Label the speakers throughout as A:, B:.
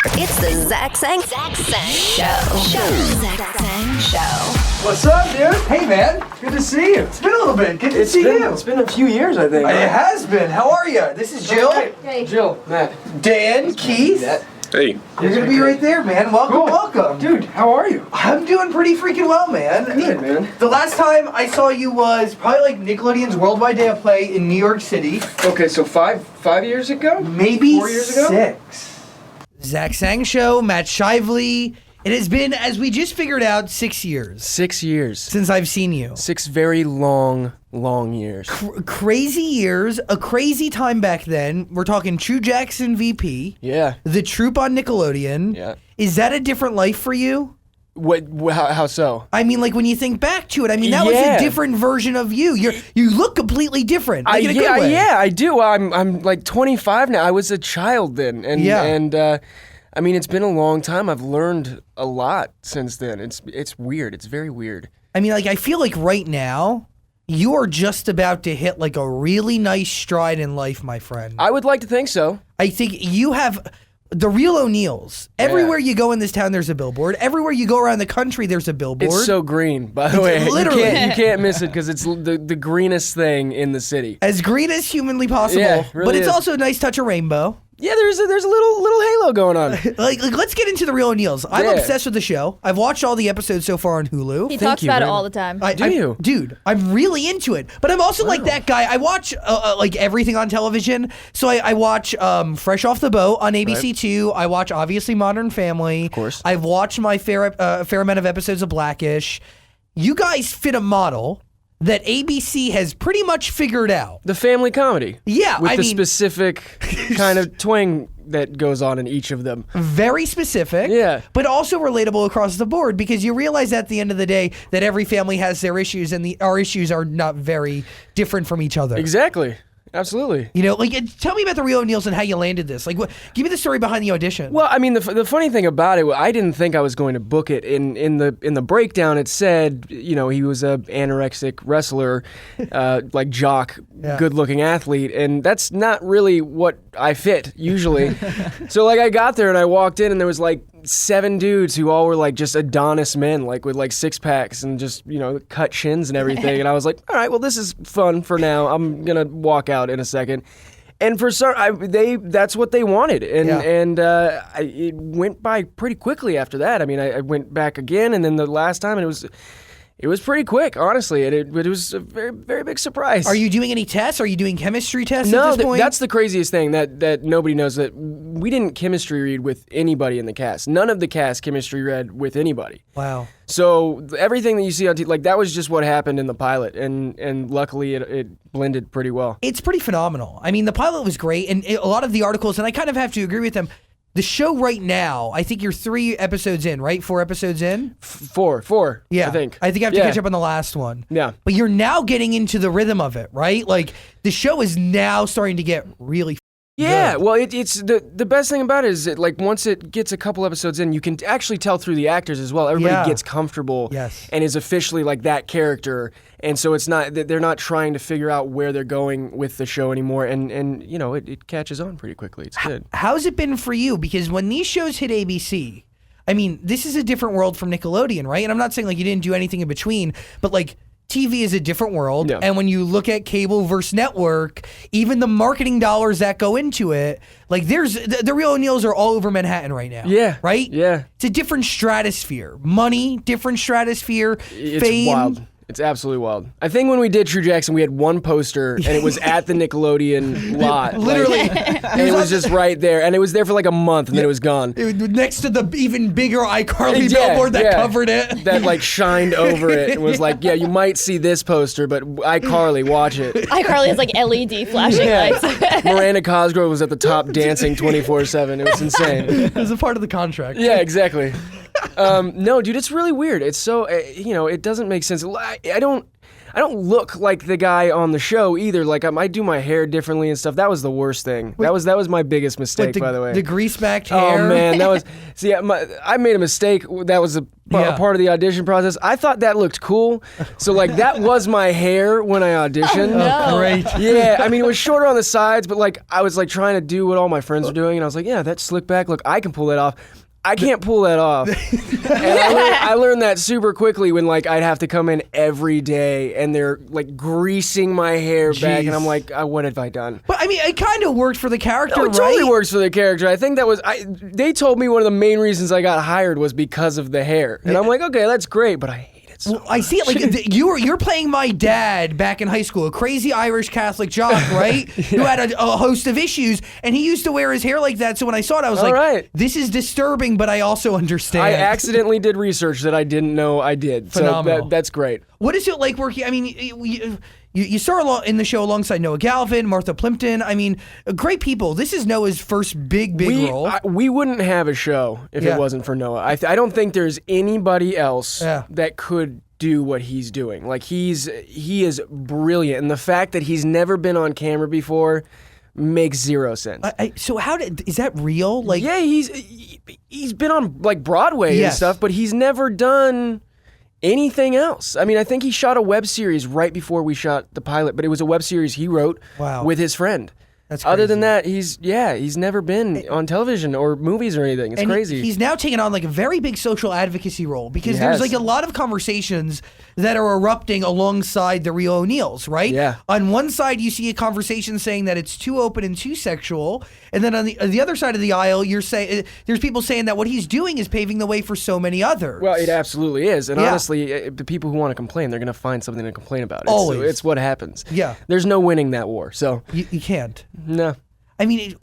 A: It's the Zach Sang Show. Zach Sang Show.
B: What's up, dude? Hey, man. Good to see you. It's been a little bit. Good to see you.
C: It's been a few years, I think.
B: It has been. How are you? This is Jill.
C: Hey. Jill, Matt.
B: Dan, Keith.
D: Hey.
B: You're going to be right there, man. Welcome.
C: Dude, how are you?
B: I'm doing pretty freaking well, man.
C: Good, man.
B: The last time I saw you was probably like Nickelodeon's Worldwide Day of Play in New York City.
C: Okay, so five years ago?
B: Maybe
C: 4 years ago?
B: 6.
E: Zach Sang Show, Matt Shively. It has been, as we just figured out, 6 years
C: 6 years.
E: since I've seen you.
C: 6 very long years.
E: Crazy years, a crazy time back then. We're talking True Jackson VP,
C: Yeah.
E: the Troop on Nickelodeon.
C: Yeah.
E: Is that a different life for you?
C: How so?
E: I mean, like when you think back to it, I mean that was
C: Yeah.
E: a different version of you. You look completely different. Like in a good way.
C: Yeah, I do. I'm like 25 now. I was a child then, and I mean it's been a long time. I've learned a lot since then. It's weird. It's very weird.
E: I mean, like I feel like right now you are just about to hit like a really nice stride in life, my friend.
C: I would like to think so.
E: I think you have the Real O'Neils. Everywhere you go in this town, there's a billboard. Everywhere you go around the country, there's a billboard.
C: It's so green, by the way.
E: Literally.
C: You can't miss it because it's the greenest thing in the city.
E: as green as humanly possible.
C: Yeah, it really
E: but it's
C: is.
E: also a nice touch of rainbow.
C: Yeah, there's a little halo going on.
E: Like let's get into the Real O'Neils. I'm
C: Yeah.
E: obsessed with the show. I've watched all the episodes so far on Hulu.
F: He talks
C: you
F: about it
C: very
F: all
C: much.
F: the time.
C: Do you?
E: Dude, I'm really into it. But I'm also like that guy. I watch like everything on television. So I watch Fresh Off the Boat on ABC2. I watch obviously Modern Family. Of
C: course.
E: I've watched my fair amount of episodes of Blackish. You guys fit a model that ABC has pretty much figured out.
C: The family comedy.
E: Yeah,
C: With
E: I
C: the
E: mean-
C: specific kind of twang that goes on in each of them.
E: Very specific,
C: Yeah.
E: but also relatable across the board because you realize at the end of the day that every family has their issues and our issues are not very different from each other.
C: Exactly. Absolutely.
E: You know, like tell me about the Real Neils and how you landed this. Like, give me the story behind the audition.
C: Well, I mean, the funny thing about it, I didn't think I was going to book it. In the breakdown, it said, you know, he was a anorexic wrestler, like jock,
E: Yeah.
C: good-looking athlete, and that's not really what I fit usually. So, like, I got there and I walked in, and there was like 7 dudes who all were like just Adonis men, like with like 6-packs and just, you know, cut chins and everything. And I was like, all right, well, this is fun for now. I'm gonna walk out in a second. And for some, that's what they wanted, and it went by pretty quickly after that. I mean, I went back again, and then the last time, and it was pretty quick, honestly. It was a very, very big surprise.
E: Are you doing any tests? Are you doing chemistry tests
C: No,
E: at this point?
C: that's the craziest thing that nobody knows, that we didn't chemistry read with anybody in the cast. None of the cast chemistry read with anybody.
E: Wow.
C: So everything that you see on TV, like that was just what happened in the pilot, and luckily it blended pretty well.
E: It's pretty phenomenal. I mean, the pilot was great, and a lot of the articles, and I kind of have to agree with them. The show right now, I think you're 3 episodes in, right? 4 episodes in?
C: Four.
E: Yeah.
C: I think.
E: I have to catch up on the last one.
C: Yeah.
E: But you're now getting into the rhythm of it, right? Like, the show is now starting to get really
C: Yeah,
E: good.
C: well, it's the best thing about it is that, like, once it gets a couple episodes in, you can actually tell through the actors as well. Everybody
E: Yeah.
C: gets comfortable
E: Yes.
C: and is officially like that character, and so it's not they're not trying to figure out where they're going with the show anymore, and you know it catches on pretty quickly. It's good.
E: How's it been for you? Because when these shows hit ABC, I mean, this is a different world from Nickelodeon, right? And I'm not saying like you didn't do anything in between, but like TV is a different world.
C: Yeah.
E: And when you look at cable versus network, even the marketing dollars that go into it, like there's the Real O'Neils are all over Manhattan right now.
C: Yeah.
E: Right?
C: Yeah.
E: It's a different stratosphere. Money, different stratosphere.
C: It's
E: fame.
C: wild. It's absolutely wild. I think when we did True Jackson, we had one poster, and it was at the Nickelodeon lot.
E: Literally.
C: And it was just right there. And it was there for like a month, and then it was gone.
E: Next to the even bigger iCarly
C: Yeah,
E: billboard that
C: yeah.
E: covered it.
C: That like shined over it and was like, yeah, you might see this poster, but iCarly, watch it.
F: iCarly has like LED flashing lights.
C: Miranda Cosgrove was at the top dancing 24/7. It was insane.
E: It was a part of the contract.
C: Yeah, exactly. No, dude, it's really weird. It's so, you know, it doesn't make sense. I I don't look like the guy on the show either. Like I do my hair differently and stuff. That was the worst thing. That was my biggest mistake, by the way.
E: The grease-backed hair.
C: Oh man, that was. See, I made a mistake. That was a part of the audition process. I thought that looked cool, so like that was my hair when I auditioned.
F: no.
E: Great.
C: Yeah, I mean it was shorter on the sides, but like I was like trying to do what all my friends were doing, and I was like, yeah, that slick back look, I can pull that off. I can't pull that off. And I learned that super quickly when like I'd have to come in every day and they're like greasing my hair back, and I'm like, what have I done?
E: But I mean, it kind of worked for the character,
C: No, it
E: right?
C: totally works for the character. I think that was they told me one of the main reasons I got hired was because of the hair, and I'm like, okay, that's great, but I hate it so much.
E: I see it. Like you're playing my dad back in high school, a crazy Irish Catholic jock, right? Who had a host of issues, and he used to wear his hair like that. So when I saw it, I was like, "This is disturbing," but I also understand.
C: I accidentally did research that I didn't know I did.
E: Phenomenal.
C: So that's great.
E: What is it like working? I mean, you star in the show alongside Noah Galvin, Martha Plimpton. I mean, great people. This is Noah's first big role.
C: We wouldn't have a show if it wasn't for Noah. I don't think there's anybody else that could do what he's doing. Like he is brilliant, and the fact that he's never been on camera before makes zero sense.
E: So is that real? Like,
C: yeah, he's been on like Broadway and stuff, but he's never done anything else. I mean, I think he shot a web series right before we shot the pilot, but it was a web series he wrote with his friend.
E: That's crazy.
C: Other than that, he's never been on television or movies or anything. It's crazy.
E: He's now taken on like a very big social advocacy role because there's like a lot of conversations that are erupting alongside the Real O'Neils, right?
C: Yeah.
E: On one side, you see a conversation saying that it's too open and too sexual, and then on the other side of the aisle, there's people saying that what he's doing is paving the way for so many others.
C: Well, it absolutely is, and honestly, the people who want to complain, they're going to find something to complain about.
E: Always.
C: It's what happens.
E: Yeah.
C: There's no winning that war. So
E: You can't.
C: no.
E: I mean,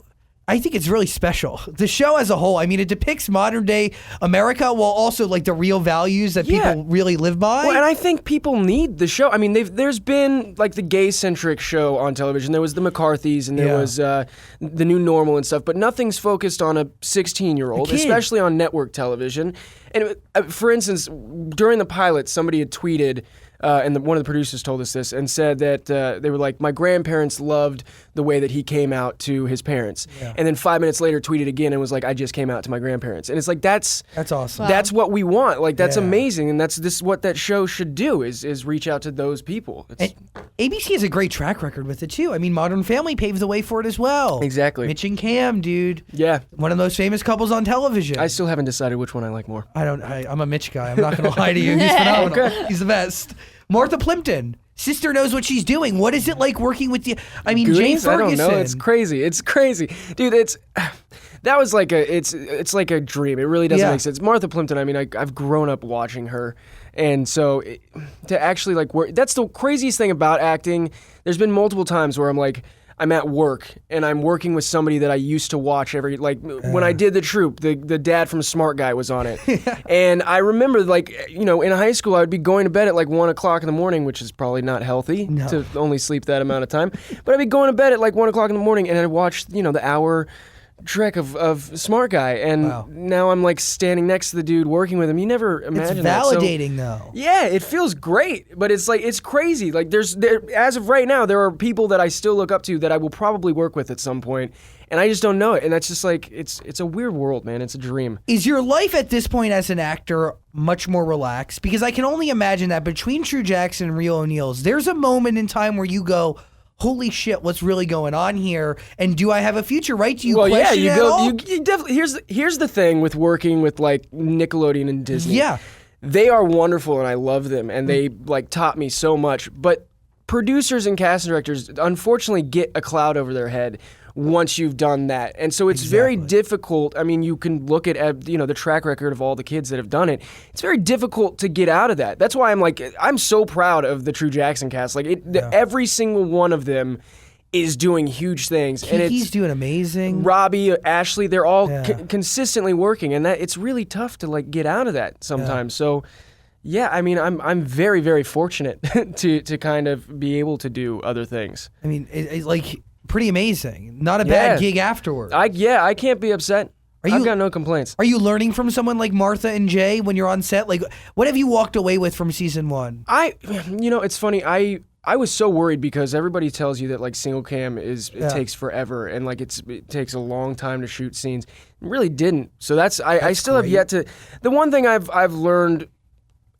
E: I think it's really special. The show as a whole, I mean, it depicts modern day America while also like the real values that people really live by.
C: Well, and I think people need the show. I mean, there's been like the gay-centric show on television. There was the McCarthys, and there was the New Normal and stuff, but nothing's focused on a 16-year-old, especially on network television. And for instance, during the pilot, somebody had tweeted, and one of the producers told us this, and said that they were like, my grandparents loved the way that he came out to his parents. And then 5 minutes later tweeted again and was like, I just came out to my grandparents. And it's like, that's
E: awesome.
C: That's what we want. Like, that's amazing. And that's what that show should do is reach out to those people.
E: And ABC has a great track record with it too. I mean, Modern Family paved the way for it as well.
C: Exactly.
E: Mitch and Cam, dude.
C: Yeah.
E: One of those famous couples on television.
C: I still haven't decided which one I like more.
E: I'm a Mitch guy. I'm not going to lie to you. He's phenomenal. He's the best. Martha Plimpton. Sister knows what she's doing. What is it like working with you? I mean,
C: Goonies?
E: Jane Ferguson.
C: I don't know. It's crazy. Dude, that was like it's like a dream. It really doesn't make sense. Martha Plimpton, I mean, I've grown up watching her. And so to actually like work, that's the craziest thing about acting. There's been multiple times where I'm at work and I'm working with somebody that I used to watch when I did The Troop, the dad from Smart Guy was on it. And I remember in high school I would be going to bed at like 1 o'clock in the morning, which is probably not healthy to only sleep that amount of time. But I'd be going to bed at like 1 o'clock in the morning and I'd watch, the hour trek of Smart Guy, and now I'm like standing next to the dude working with him. You never imagine that.
E: It's validating though.
C: Yeah, it feels great, but it's like it's crazy. Like as of right now, there are people that I still look up to that I will probably work with at some point, and I just don't know it. And that's just like it's a weird world, man. It's a dream.
E: Is your life at this point as an actor much more relaxed? Because I can only imagine that between True Jackson and Real O'Neils, there's a moment in time where you go, holy shit, what's really going on here? And do I have a future, right? Do you question
C: you
E: it
C: go.
E: at all?
C: You definitely. Here's the thing with working with like Nickelodeon and Disney.
E: Yeah,
C: they are wonderful, and I love them, and they like taught me so much. But producers and casting directors unfortunately get a cloud over their head once you've done that. And so it's very difficult. I mean, you can look at the track record of all the kids that have done it. It's very difficult to get out of that. That's why I'm so proud of the True Jackson cast. Like every single one of them is doing huge things. And
E: Kiki's doing amazing.
C: Robbie, Ashley, they're all consistently working, and that it's really tough to like get out of that sometimes. So yeah, I mean, I'm very, very fortunate to kind of be able to do other things.
E: I mean, it's like pretty amazing. Not a bad gig afterward.
C: I can't be upset. I've got no complaints.
E: Are you learning from someone like Martha and Jay when you're on set? Like, what have you walked away with from season 1?
C: It's funny. I was so worried because everybody tells you that like single cam it takes forever and like it takes a long time to shoot scenes. It really didn't. So I still have yet to. The one thing I've learned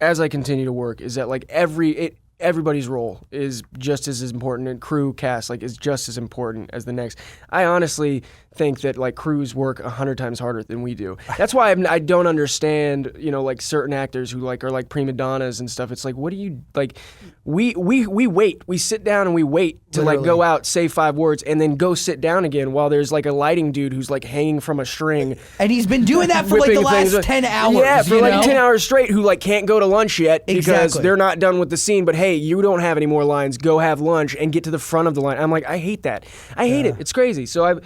C: as I continue to work is that like everybody's role is just as important, and crew cast like is just as important as the next. I honestly think that like crews work 100 times harder than we do. That's why I don't understand, like certain actors who like are like prima donnas and stuff. It's like, what do you like? We wait. We sit down and we wait to like go out, say 5 words, and then go sit down again while there's like a lighting dude who's like hanging from a string.
E: And he's been doing that for like the last 10 hours.
C: Yeah, for like 10 hours straight. Who like can't go to lunch yet because they're not done with the scene. But hey, you don't have any more lines. Go have lunch and get to the front of the line. I'm like, I hate that. I hate it. It's crazy. So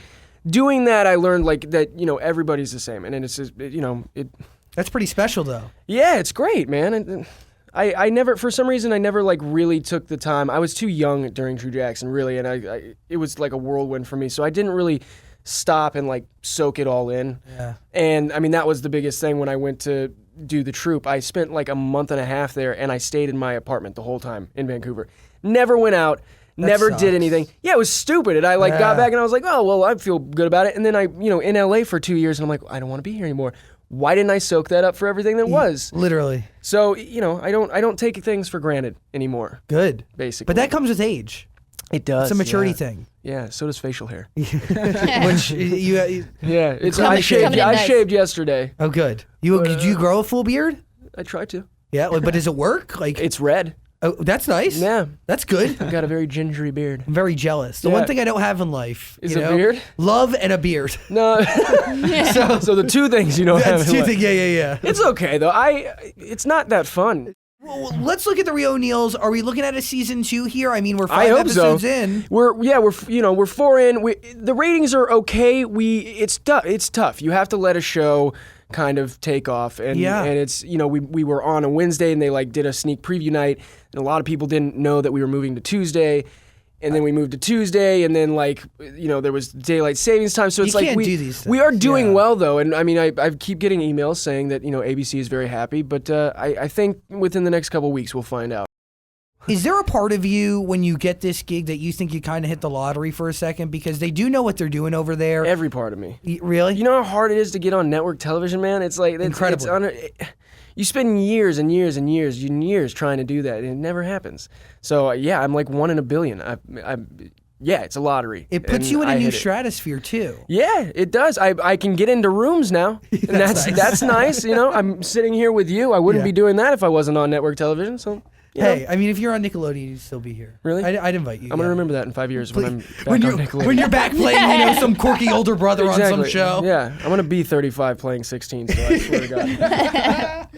C: doing that, I learned like that, everybody's the same, and it's just,
E: That's pretty special, though.
C: Yeah, it's great, man. And I never, for some reason, I never like really took the time. I was too young during True Jackson, really, and it was like a whirlwind for me. So I didn't really stop and like soak it all in. Yeah. And I mean, that was the biggest thing when I went to do the troupe. I spent like a month and a half there, and I stayed in my apartment the whole time in Vancouver. Never went out. Never did anything. Yeah, it was stupid. And I got back and I was like, oh, well, I feel good about it. And then I, in LA for 2 years, and I'm like, I don't want to be here anymore. Why didn't I soak that up for everything that was?
E: Literally.
C: So, I don't take things for granted anymore.
E: Good.
C: Basically.
E: But that comes with age.
C: It does.
E: It's a maturity thing.
C: Yeah, so does facial hair.
E: Which
C: I shaved yesterday.
E: Oh, good. Did you grow a full beard?
C: I tried to.
E: Yeah, but does it work? Like
C: it's red.
E: Oh, that's nice.
C: Yeah.
E: That's good.
C: I've got a very gingery beard.
E: I'm very jealous. The one thing I don't have in life
C: is a beard?
E: Love and a beard.
C: No. So the two things you don't have in life.
E: Yeah.
C: It's okay, though. It's not that fun.
E: Well, let's look at the Real ONeals. Are we looking at a season 2 here? I mean, we're 5 episodes in.
C: We're 4 in. The ratings are okay. It's tough. You have to let a show kind of take off, and it's we were on a Wednesday, and they like did a sneak preview night, and a lot of people didn't know that we were moving to Tuesday. And then we moved to Tuesday, and then there was daylight savings time. So it's like we are doing well, though. And I mean, I keep getting emails saying that ABC is very happy, but I think within the next couple of weeks we'll find out.
E: Is there a part of you when you get this gig that you think you kind of hit the lottery for a second because they do know what they're doing over there?
C: Every part of me.
E: Really?
C: You know how hard it is to get on network television, man? It's like
E: incredible.
C: You spend years and years and years and years trying to do that, and it never happens. So I'm like 1 in a billion. It's a lottery.
E: It puts you in a new stratosphere too.
C: Yeah, it does. I can get into rooms now, and that's nice. I'm sitting here with you. I wouldn't be doing that if I wasn't on network television. So.
E: Hey, I mean, if you're on Nickelodeon, you'd still be here.
C: Really?
E: I'd invite you.
C: I'm gonna remember that in 5 years when I'm back on Nickelodeon.
E: When you're back playing, some quirky older brother on some show.
C: Yeah, I'm gonna be 35 playing 16. So I swear to God.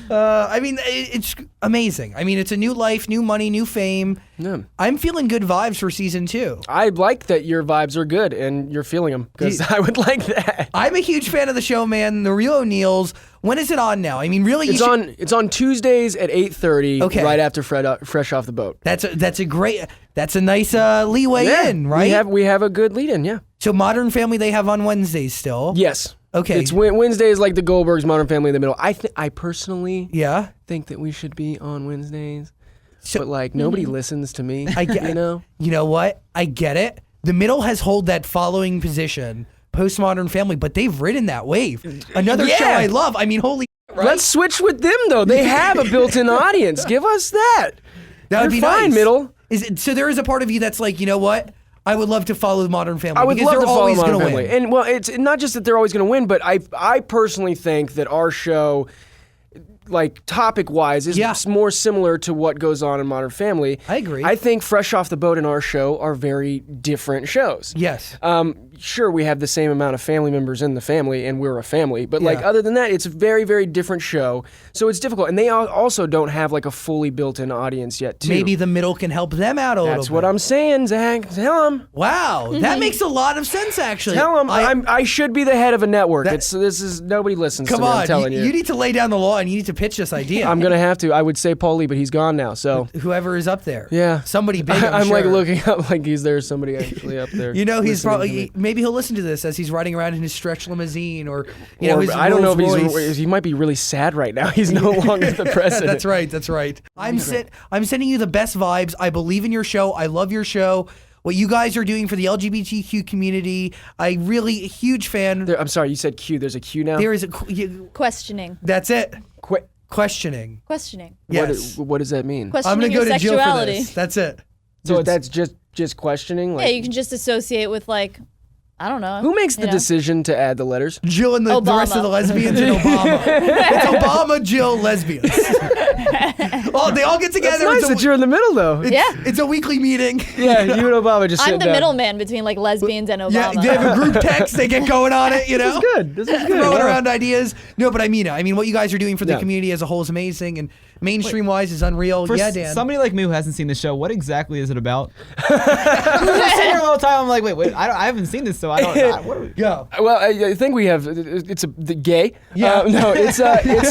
E: I mean, it's amazing. I mean, it's a new life, new money, new fame. Yeah. I'm feeling good vibes for season 2.
C: I like that your vibes are good and you're feeling them because I would like that.
E: I'm a huge fan of the show, man. The Real ONeals. When is it on now? I mean, really,
C: it's on Tuesdays at 8:30. Okay. Right after Fresh Off the Boat.
E: That's a nice leeway in, right?
C: We have a good lead in, yeah.
E: So Modern Family they have on Wednesdays still.
C: Yes.
E: Okay.
C: It's Wednesdays like the Goldbergs, Modern Family in the middle. I personally think that we should be on Wednesdays. But like nobody listens to me. I get
E: You know what? I get it. The middle has held that following position, Postmodern Family, but they've ridden that wave. Another show I love. I mean, holy right?
C: Let's switch with them though. They have a built-in audience. Give us that.
E: That would be
C: fine,
E: nice.
C: Middle.
E: So there is a part of you that's like, you know what? I would love to follow Modern Family.
C: I would love to follow Modern Family.
E: Win.
C: And well, it's not just that they're always going to win, but I personally think that our show, like topic-wise, is more similar to what goes on in Modern Family.
E: I agree.
C: I think Fresh Off the Boat and our show are very different shows.
E: Yes.
C: Sure, we have the same amount of family members in the family, and we're a family. But like other than that, it's a very, very different show. So it's difficult. And they also don't have like a fully built-in audience yet, too.
E: Maybe the middle can help them out a little bit.
C: That's what I'm saying, Zach. Tell them.
E: Wow. That makes a lot of sense, actually.
C: Tell them. I should be the head of a network. Nobody listens to me, I'm telling you.
E: You need to lay down the law, and you need to pitch this idea.
C: I'm gonna have to. I would say Paulie, but he's gone now. So
E: Whoever is up there.
C: yeah,
E: Somebody big.
C: I'm like
E: sure.
C: looking up like there's somebody actually up there.
E: You know, he's
C: listening to
E: probably
C: me.
E: maybe he'll listen to this as he's riding around in his stretch limousine, or you know,
C: Or
E: his
C: I don't know if
E: Rolls-Royce.
C: he might be really sad right now. He's no longer the president.
E: That's right. That's right. I'm sending you the best vibes. I believe in your show. I love your show. What you guys are doing for the LGBTQ community, I really a huge fan.
C: I'm sorry, you said Q. There's a Q now.
E: There is
F: Questioning.
E: that's it.
C: Qu-
E: Questioning.
F: Questioning.
E: Yes.
C: What does that mean?
E: I'm
F: Questioning
E: gonna go
F: your
E: to jail for
F: sexuality.
E: this. That's it.
C: So that's just questioning. Like,
F: Yeah, you can just associate with like, I don't know.
C: who makes the
F: you know?
C: decision to add the letters?
E: Jill and the rest of the lesbians and Obama. It's Obama, Jill, lesbians. They all get together.
C: It's nice that you're in the middle, though.
F: Yeah.
E: It's a weekly meeting.
C: Yeah, you and Obama just
F: I'm
C: sit
F: the
C: down.
F: middleman between like lesbians and
E: Yeah,
F: Obama.
E: they have a group text. They get going on it. You know,
C: This is good. This is good.
E: throwing
C: Yeah.
E: around ideas. No, but I mean it. I mean, what you guys are doing for the
C: Yeah.
E: community as a whole is amazing, and mainstream wise is unreal.
D: For
E: Yeah, Dan.
D: somebody like me who hasn't seen the show, what exactly is it about? I'm just sitting here the whole time. I'm like, wait, I haven't seen this, so I don't. What are we?
E: Go.
C: Well, I think we have. It's the gay.
E: Yeah.
C: No, it's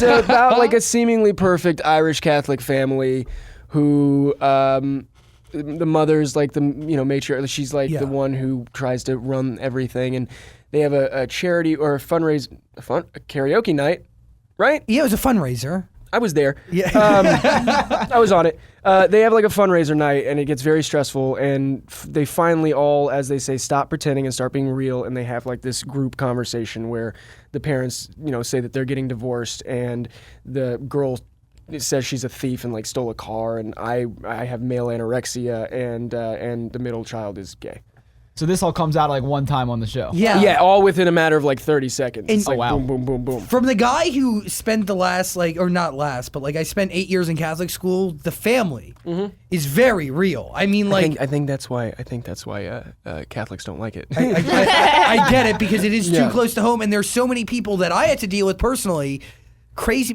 C: about like a seemingly perfect Irish Catholic family, who the mother's like the matriarch. She's like
E: Yeah.
C: the one who tries to run everything, and they have a charity or a karaoke night, right?
E: Yeah, it was a fundraiser.
C: I was there.
E: Yeah.
C: I was on it. They have like a fundraiser night, and it gets very stressful. And they finally all, as they say, stop pretending and start being real. And they have like this group conversation where the parents, say that they're getting divorced, and the girl says she's a thief and like stole a car, and I have male anorexia, and the middle child is gay.
D: So this all comes out like one time on the show.
E: Yeah.
C: Yeah, all within a matter of like 30 seconds.
E: And-
C: It's like
D: Oh, wow.
C: boom, boom, boom, boom.
E: From the guy who spent the last, or not last, but like I spent 8 years in Catholic school, the family is very real. I mean, like,
C: I think that's why Catholics don't like it.
E: I get it because it is too
C: Yeah.
E: close to home, and there's so many people that I had to deal with personally. Crazy.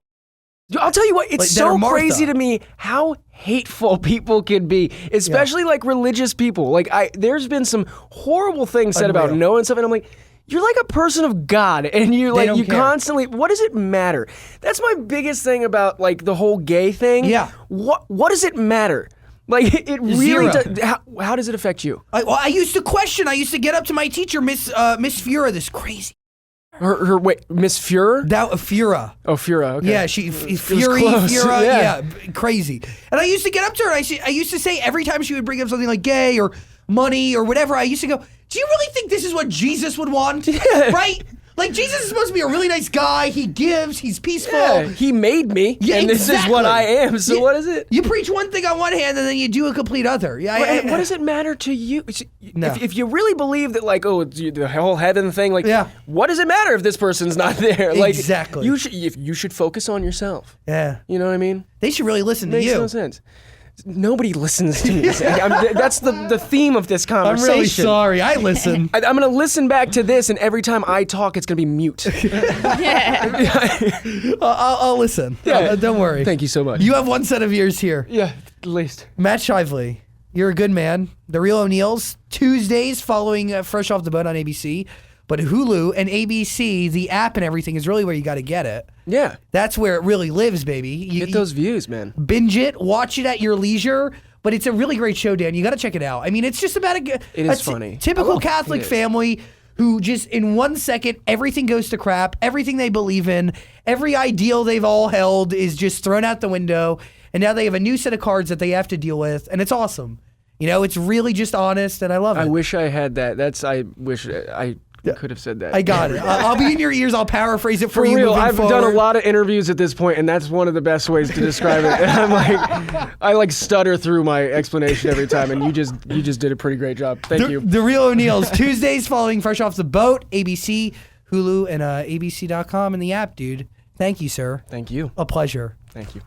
C: Dude, I'll tell you what, it's
E: Like, that are
C: so
E: Martha.
C: crazy to me how hateful people can be, especially like religious people. Like there's been some horrible things said about
E: Unreal.
C: Noah and stuff, and I'm like, you're like a person of God, and you
E: They don't care.
C: constantly. What does it matter? That's my biggest thing about like the whole gay thing.
E: Yeah.
C: What does it matter? Like it really
E: Zero.
C: does. How does it affect you?
E: I used to question. I used to get up to my teacher, Miss Fura, this crazy.
C: Wait, Miss Fuhrer?
E: Fura.
C: Oh, Fuhrer. Okay.
E: Yeah, Fury,
C: close.
E: Fura,
C: Yeah.
E: crazy. And I used to get up to her, and I used to say every time she would bring up something like gay or money or whatever, I used to go, do you really think this is what Jesus would want? Right? Like, Jesus is supposed to be a really nice guy. He gives. He's peaceful.
C: Yeah, he made me,
E: Yeah,
C: and this is what
E: exactly.
C: I am. So
E: Yeah.
C: what is it?
E: You preach one thing on one hand, and then you do a complete other. Yeah.
C: What does it matter to you?
E: No.
C: If you really believe that, like, the whole heaven thing, like,
E: Yeah.
C: what does it matter if this person's not there? Like,
E: Exactly.
C: You should focus on yourself.
E: Yeah.
C: You know what I mean?
E: They should really listen to
C: Makes
E: you.
C: no sense. Nobody listens to me. That's the theme of this
E: I'm
C: conversation.
E: really sorry. I listen.
C: I'm going to listen back to this, and every time I talk, it's going to be mute.
E: I'll listen.
C: Yeah.
E: Don't worry.
C: Thank you so much.
E: You have one set of ears here.
C: Yeah, at least.
E: Matt Shively, you're a good man. The Real O'Neils, Tuesdays following Fresh Off the Boat on ABC. But Hulu and ABC, the app and everything is really where you got to get it.
C: Yeah.
E: That's where it really lives, baby. You
C: Get those views, man.
E: binge it, watch it at your leisure. But it's a really great show, Dan. You got to check it out. I mean, it's just about
C: It is funny.
E: Typical Catholic
C: It is.
E: family who just in 1 second everything goes to crap. Everything they believe in, every ideal they've all held is just thrown out the window. And now they have a new set of cards that they have to deal with, and it's awesome. You know, it's really just honest, and I love it.
C: I wish I had that. I wish I could have said that.
E: I got it. I'll be in your ears. I'll paraphrase it for,
C: For
E: you.
C: real,
E: moving
C: I've
E: forward.
C: done a lot of interviews at this point, and that's one of the best ways to describe it. And I'm like, I like stutter through my explanation every time, and you just did a pretty great job. Thank you.
E: The Real O'Neils, Tuesdays following Fresh Off the Boat, ABC, Hulu, and ABC.com and the app, dude. Thank you, sir.
C: Thank you.
E: A pleasure.
C: Thank you.